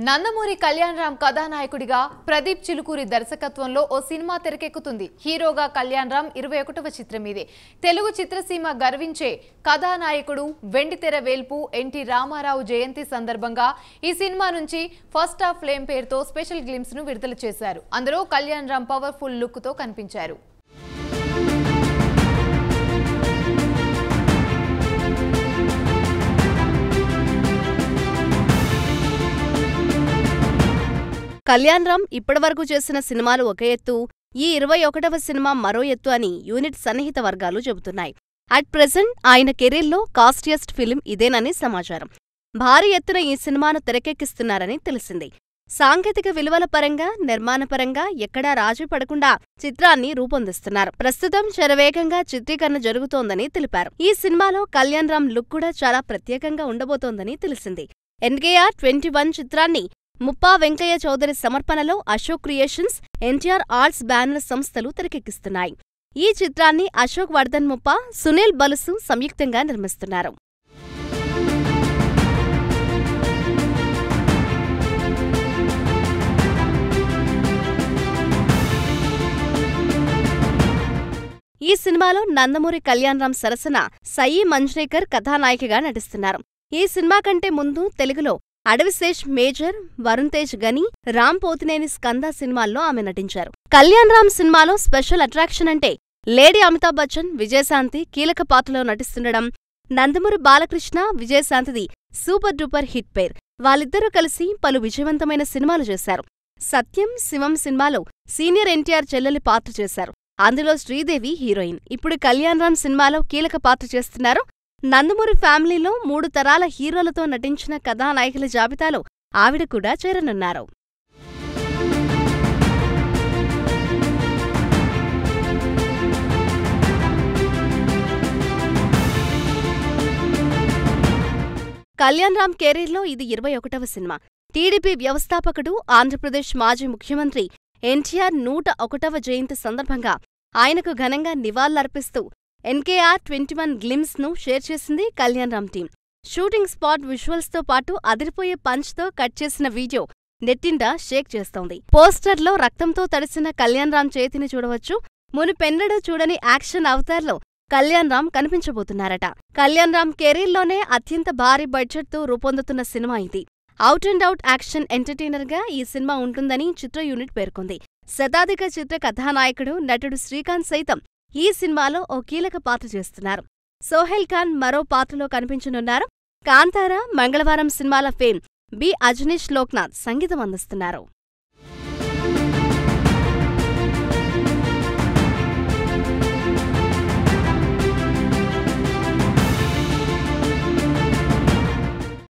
నందమూరి కళ్యాణ్ రామ్ కథానాయకుడిగా ప్రదీప్ చిలుకూరి దర్శకత్వంలో ఓ సినిమా తెరకెక్కుతుంది. హీరోగా కళ్యాణ్ రామ్ 21వ చిత్రం ఇది. తెలుగు చిత్రసీమ గర్వించే కథానాయకుడు వెండితెర వేల్పు ఎన్టీ రామారావు జయంతి సందర్భంగా ఈ సినిమా నుంచి ఫస్ట్ హాఫ్ ఫ్లేమ్ పేరుతో స్పెషల్ గ్లిమ్స్ ను విడుదల చేశారు. అందులో కళ్యాణ్ రామ్ పవర్ఫుల్ లుక్ తో కనిపించారు. కళ్యాణ్ రామ్ ఇప్పటివరకు చేసిన సినిమాలు ఒక ఎత్తు, ఈ 21వ సినిమా మరో ఎత్తు అని యూనిట్ సన్నిహిత వర్గాలు చెబుతున్నాయి. అట్ ప్రెజెంట్ ఆయన కెరీర్లో కాస్టియస్ట్ ఫిల్మ్ ఇదేనని సమాచారం. భారీ ఎత్తున ఈ సినిమాను తెరకెక్కిస్తున్నారని తెలిసింది. సాంకేతిక విలువల పరంగా, నిర్మాణపరంగా ఎక్కడా రాజీ పడకుండా చిత్రాన్ని రూపొందిస్తున్నారు. ప్రస్తుతం శరవేగంగా చిత్రీకరణ జరుగుతోందని తెలిపారు. ఈ సినిమాలో కళ్యాణ్ రామ్ లుక్ కూడా చాలా ప్రత్యేకంగా ఉండబోతోందని తెలిసింది. ఎన్కేఆర్ 21 చిత్రాన్ని ముప్పా వెంకయ్య చౌదరి సమర్పణలో Ashok creations, NTR arts banner సంస్థలు తెరకెక్కిస్తున్నాయి. ఈ చిత్రాన్ని అశోక్ వర్ధన్ ముప్పా, సునీల్ బలుసు సంయుక్తంగా నిర్మిస్తున్నారు. ఈ సినిమాలో నందమూరి కళ్యాణ్ రామ్ సరసన సయీ మంజ్రేకర్ కథానాయికగా నటిస్తున్నారు. ఈ సినిమా కంటే ముందు తెలుగులో అడవిశేష్ మేజర్, వరుణ్ తేజ్ గని, రామ్ పోతినేని స్కంద సినిమాల్లో ఆమె నటించారు. కళ్యాణ్ రామ్ సినిమాలో స్పెషల్ అట్రాక్షన్ అంటే లేడీ అమితాబ్ బచ్చన్, విజయశాంతి కీలక పాత్రలో నటిస్తుండడం. నందమూరి బాలకృష్ణ, విజయశాంతిది సూపర్ డూపర్ హిట్ పేర్. వాళ్ళిద్దరూ కలిసి పలు విజయవంతమైన సినిమాలు చేశారు. సత్యం, శివం సినిమాలో సీనియర్ ఎన్టీఆర్ చెల్లెలి పాత్ర చేశారు. అందులో శ్రీదేవి హీరోయిన్. ఇప్పుడు కళ్యాణ్ రామ్ సినిమాలో కీలక పాత్ర చేస్తున్నారు. నందమూరి ఫ్యామిలీలో 3 తరాల హీరోలతో నటించిన కథానాయకుల జాబితాలో ఆవిడ కూడా చేరనున్నారు. కళ్యాణ్ రామ్ కెరీర్లో ఇది 21వ సినిమా. టీడీపీ వ్యవస్థాపకుడు, ఆంధ్రప్రదేశ్ మాజీ ముఖ్యమంత్రి ఎన్టీఆర్ 101వ జయంతి సందర్భంగా ఆయనకు ఘనంగా నివాళులర్పిస్తూ ఎన్కేఆర్ 21 గ్లిమ్స్ ను షేర్ చేసింది Kalyan Ram team. Shooting spot విజువల్స్తో పాటు అదిరిపోయే పంచ్తో కట్ చేసిన వీడియో నెట్టింట షేక్ చేస్తోంది. పోస్టర్లో రక్తంతో తడిసిన కళ్యాణ్ రామ్ చేతిని చూడవచ్చు. మునుపెన్నడూ చూడని యాక్షన్ అవతార్లో కళ్యాణ్ రామ్ కనిపించబోతున్నారట. కళ్యాణ్ రామ్ కెరీర్లోనే అత్యంత భారీ బడ్జెట్తో రూపొందుతున్న సినిమా ఇది. అవుట్ అండ్ అవుట్ యాక్షన్ ఎంటర్టైనర్గా ఈ సినిమా ఉంటుందని చిత్ర యూనిట్ పేర్కొంది. శతాధిక చిత్ర కథానాయకుడు, నటుడు శ్రీకాంత్ సైతం ఈ సినిమాలో ఓ కీలక పాత్ర చేస్తున్నారు. సోహెల్ ఖాన్ మరో పాత్రలో కనిపించనున్నారు. కాంతార, మంగళవారం సినిమాల ఫేమ్ బి అజనీష్ లోక్నాథ్ సంగీతం అందిస్తున్నారు.